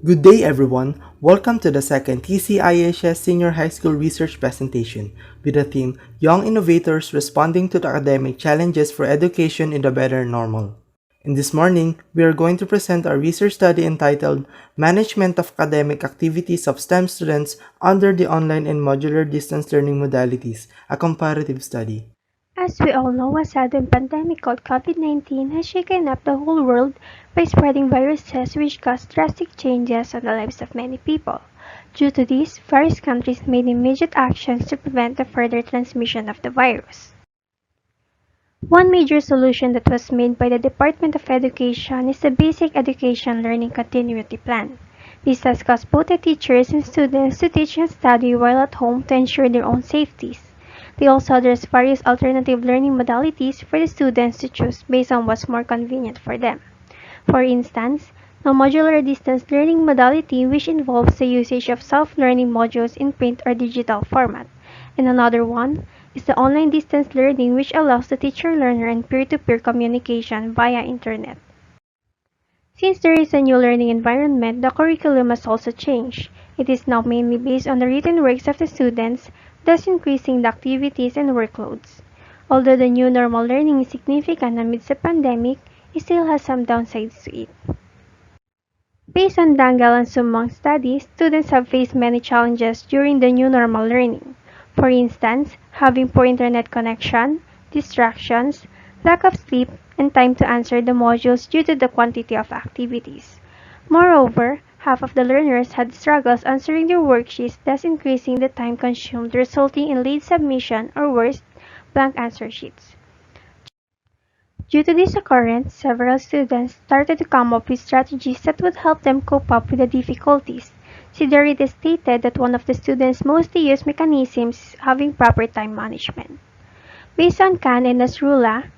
Good day everyone! Welcome to the second TCIHS Senior High School Research Presentation with the theme Young Innovators Responding to the Academic Challenges for Education in the Better Normal. In this morning, we are going to present our research study entitled Management of Academic Activities of STEM Students Under the Online and Modular Distance Learning Modalities, a comparative study. As we all know, a sudden pandemic called COVID-19 has shaken up the whole world by spreading viruses which caused drastic changes on the lives of many people. Due to this, various countries made immediate actions to prevent the further transmission of the virus. One major solution that was made by the Department of Education is the Basic Education Learning Continuity Plan. This has caused both the teachers and students to teach and study while at home to ensure their own safeties. They also address various alternative learning modalities for the students to choose based on what's more convenient for them. For instance, the modular distance learning modality which involves the usage of self-learning modules in print or digital format, and another one is the online distance learning which allows the teacher-learner and peer-to-peer communication via internet. Since there is a new learning environment, the curriculum must also change. It is now mainly based on the written works of the students, thus increasing the activities and workloads. Although the new normal learning is significant amidst the pandemic, it still has some downsides to it. Based on Dangal and Sumang studies, students have faced many challenges during the new normal learning. For instance, having poor internet connection, distractions, lack of sleep, and time to answer the modules due to the quantity of activities. Moreover, half of the learners had struggles answering their worksheets, thus increasing the time consumed, resulting in late submission or worse, blank answer sheets. Due to this occurrence, several students started to come up with strategies that would help them cope up with the difficulties. Siddharith stated that one of the students' mostly used mechanisms is having proper time management. Based on Khan and Nasrullah,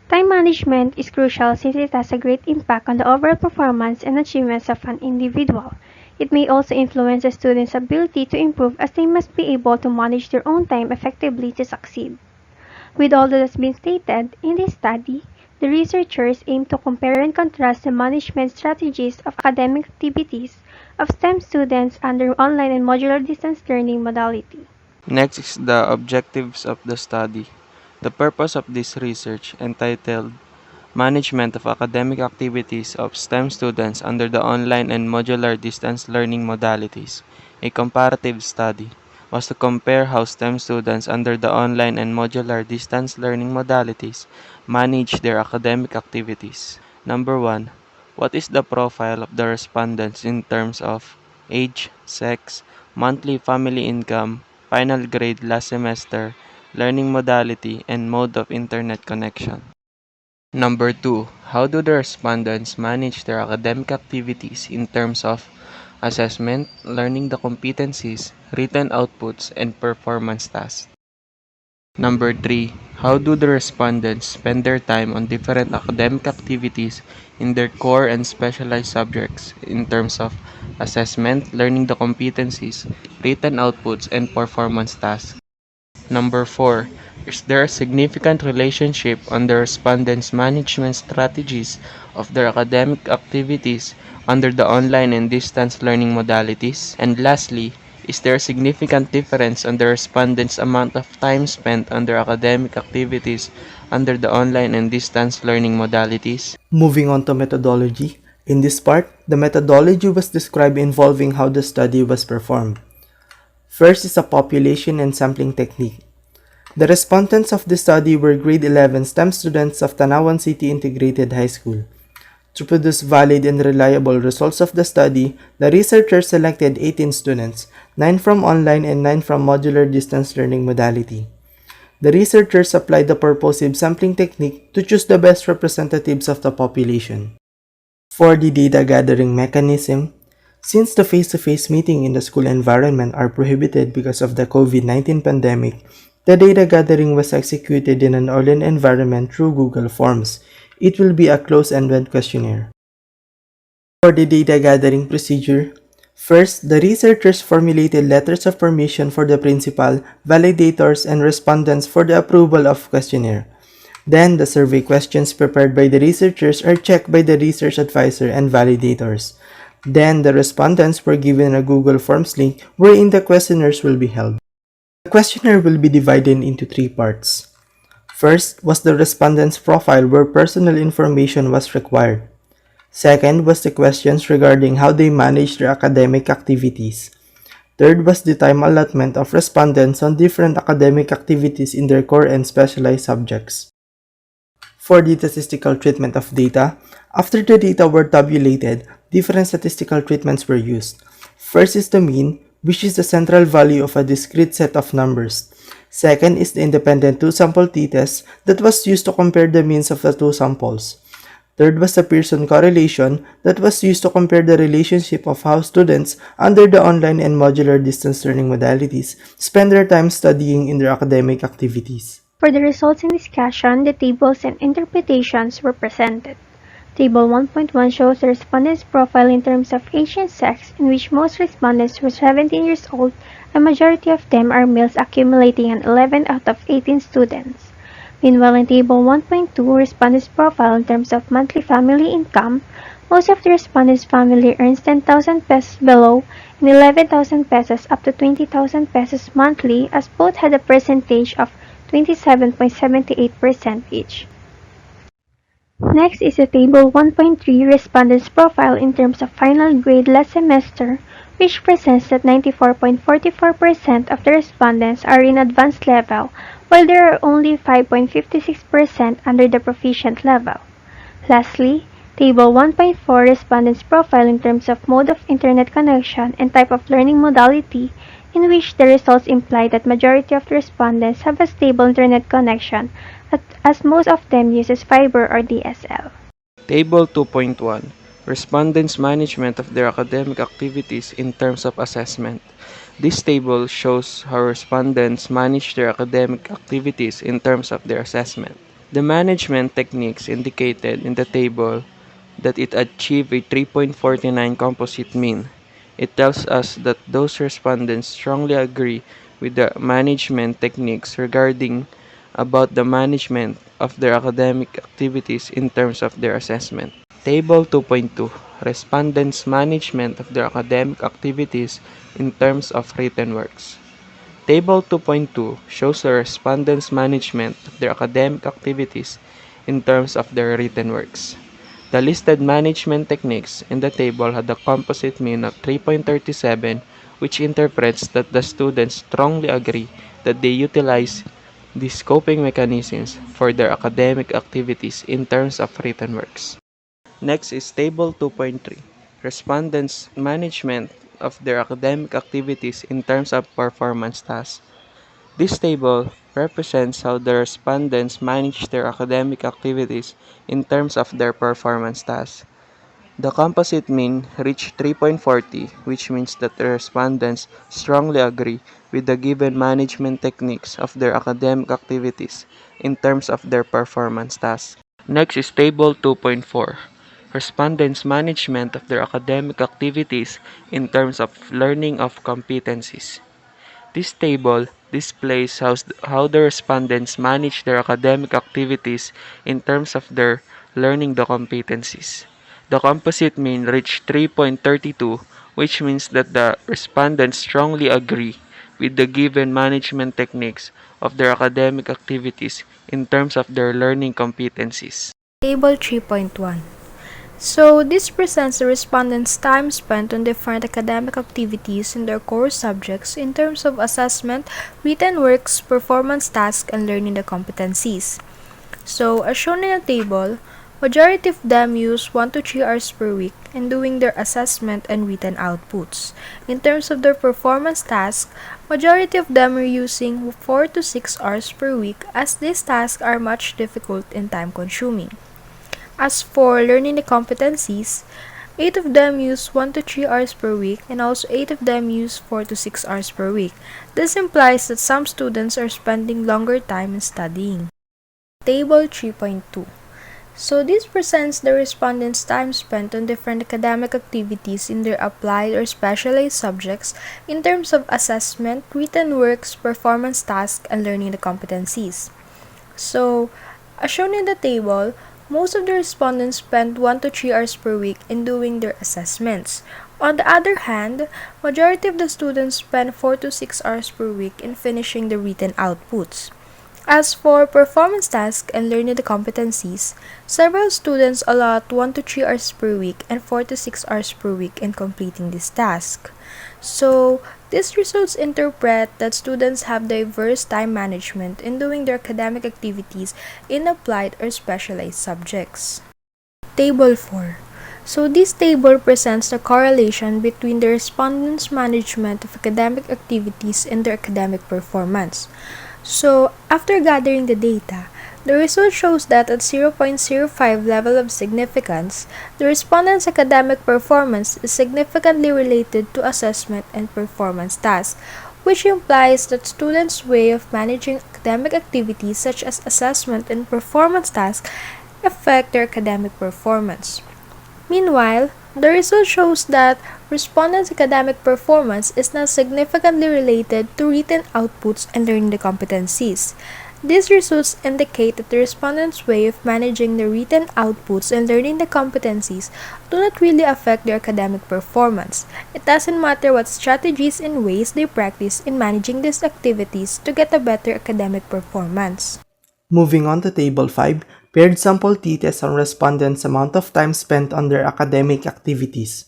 time management is crucial since it has a great impact on the overall performance and achievements of an individual. It may also influence a student's ability to improve as they must be able to manage their own time effectively to succeed. With all that has been stated, in this study, the researchers aim to compare and contrast the management strategies of academic activities of STEM students under online and modular distance learning modality. Next is the objectives of the study. The purpose of this research, entitled Management of Academic Activities of STEM Students under the Online and Modular Distance Learning Modalities, a comparative study, was to compare how STEM students under the online and modular distance learning modalities manage their academic activities. Number 1. What is the profile of the respondents in terms of age, sex, monthly family income, final grade last semester, learning modality, and mode of internet connection? Number 2. How do the respondents manage their academic activities in terms of assessment, learning the competencies, written outputs, and performance tasks? Number 3. How do the respondents spend their time on different academic activities in their core and specialized subjects in terms of assessment, learning the competencies, written outputs, and performance tasks? Number 4. Is there a significant relationship on the respondents' management strategies of their academic activities under the online and distance learning modalities? And lastly, is there a significant difference on the respondents' amount of time spent on their academic activities under the online and distance learning modalities? Moving on to methodology. In this part, the methodology was described involving how the study was performed. First is a population and sampling technique. The respondents of the study were grade 11 STEM students of Tanawan City Integrated High School. To produce valid and reliable results of the study, the researchers selected 18 students, 9 from online and 9 from modular distance learning modality. The researchers applied the purposive sampling technique to choose the best representatives of the population. For the data gathering mechanism, since the face-to-face meeting in the school environment are prohibited because of the COVID-19 pandemic, the data gathering was executed in an online environment through Google Forms. It will be a closed-ended questionnaire. For the data gathering procedure, first, the researchers formulated letters of permission for the principal, validators, and respondents for the approval of questionnaire. Then, the survey questions prepared by the researchers are checked by the research advisor and validators. Then, the respondents were given a Google Forms link wherein the questionnaires will be held. The questionnaire will be divided into three parts. First was the respondent's profile where personal information was required. Second was the questions regarding how they manage their academic activities. Third was the time allotment of respondents on different academic activities in their core and specialized subjects. For the statistical treatment of data, after the data were tabulated, different statistical treatments were used. First is the mean, which is the central value of a discrete set of numbers. Second is the independent two-sample t-test that was used to compare the means of the two samples. Third was the Pearson correlation that was used to compare the relationship of how students under the online and modular distance learning modalities spend their time studying in their academic activities. For the results in discussion, the tables and interpretations were presented. Table 1.1 shows the respondents' profile in terms of age and sex, in which most respondents were 17 years old and majority of them are males, accumulating an 11 out of 18 students. Meanwhile, in Table 1.2, respondents' profile in terms of monthly family income, most of the respondents' family earns 10,000 pesos below and 11,000 pesos up to 20,000 pesos monthly, as both had a percentage of 27.78% each. Next is the Table 1.3 respondents' profile in terms of final grade last semester, which presents that 94.44% of the respondents are in advanced level, while there are only 5.56% under the proficient level. Lastly, Table 1.4 respondents' profile in terms of mode of internet connection and type of learning modality, in which the results imply that majority of the respondents have a stable internet connection, as most of them uses fiber or DSL. Table 2.1 Respondents' management of their academic activities in terms of assessment. This table shows how respondents manage their academic activities in terms of their assessment. The management techniques indicated in the table that it achieved a 3.49 composite mean. It tells us that those respondents strongly agree with the management techniques regarding about the management of their academic activities in terms of their assessment. Table 2.2 Respondents' management of their academic activities in terms of written works. Table 2.2 shows the respondents' management of their academic activities in terms of their written works. The listed management techniques in the table had a composite mean of 3.37, which interprets that the students strongly agree that they utilize these coping mechanisms for their academic activities in terms of written works. Next is Table 2.3, Respondents' management of their academic activities in terms of performance tasks. This table represents how the respondents manage their academic activities in terms of their performance tasks. The composite mean reached 3.40, which means that the respondents strongly agree with the given management techniques of their academic activities in terms of their performance tasks. Next is Table 2.4. Respondents' management of their academic activities in terms of learning of competencies. This table displays how the respondents manage their academic activities in terms of their learning the competencies. The composite mean reached 3.32, which means that the respondents strongly agree with the given management techniques of their academic activities in terms of their learning competencies. Table 3.1. So, this presents the respondents' time spent on different academic activities in their core subjects in terms of assessment, written works, performance tasks, and learning the competencies. So, as shown in the table, majority of them use 1 to 3 hours per week in doing their assessment and written outputs. In terms of their performance tasks, majority of them are using 4 to 6 hours per week, as these tasks are much difficult and time-consuming. As for learning the competencies, 8 of them use 1 to 3 hours per week, and also 8 of them use 4 to 6 hours per week. This implies that some students are spending longer time in studying. Table 3.2. So this presents the respondents' time spent on different academic activities in their applied or specialized subjects in terms of assessment, written works, performance tasks, and learning the competencies. So, As shown in the table, most of the respondents spent 1 to 3 hours per week in doing their assessments. On the other hand, majority of the students spend 4 to 6 hours per week in finishing the written outputs. As for performance tasks and learning the competencies, several students allot 1 to 3 hours per week and 4 to 6 hours per week in completing this task. So, these results interpret that students have diverse time management in doing their academic activities in applied or specialized subjects. Table 4. So this table presents the correlation between the respondents' management of academic activities and their academic performance. So after gathering the data, the result shows that at 0.05 level of significance, the respondents' academic performance is significantly related to assessment and performance tasks, which implies that students' way of managing academic activities such as assessment and performance tasks affect their academic performance. Meanwhile, the result shows that respondents' academic performance is not significantly related to written outputs and learning the competencies. These results indicate that the respondents' way of managing the written outputs and learning the competencies do not really affect their academic performance. It doesn't matter what strategies and ways they practice in managing these activities to get a better academic performance. Moving on to Table 5, paired sample t-test on respondents' amount of time spent on their academic activities.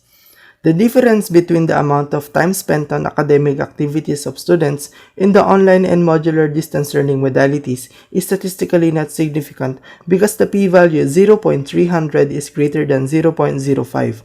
The difference between the amount of time spent on academic activities of students in the online and modular distance learning modalities is statistically not significant because the p-value 0.300 is greater than 0.05.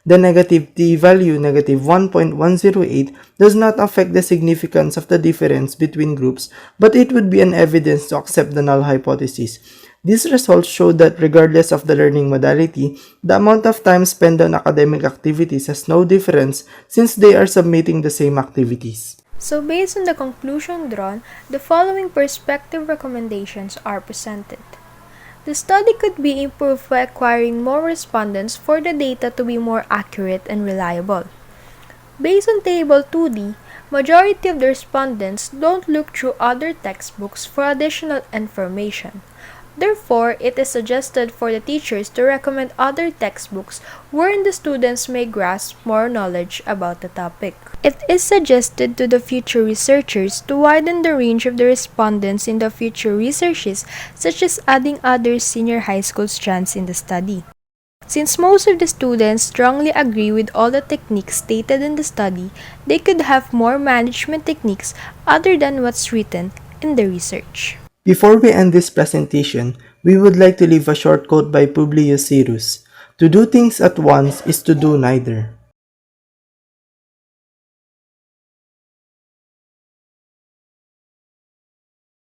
The negative t-value negative 1.108 does not affect the significance of the difference between groups, but it would be an evidence to accept the null hypothesis. These results show that regardless of the learning modality, the amount of time spent on academic activities has no difference since they are submitting the same activities. So based on the conclusion drawn, the following perspective recommendations are presented. The study could be improved by acquiring more respondents for the data to be more accurate and reliable. Based on Table 2D, majority of the respondents don't look through other textbooks for additional information. Therefore, it is suggested for the teachers to recommend other textbooks wherein the students may grasp more knowledge about the topic. It is suggested to the future researchers to widen the range of the respondents in the future researches, such as adding other senior high school strands in the study. Since most of the students strongly agree with all the techniques stated in the study, they could have more management techniques other than what's written in the research. Before we end this presentation, we would like to leave a short quote by Publius Syrus. To do things at once is to do neither.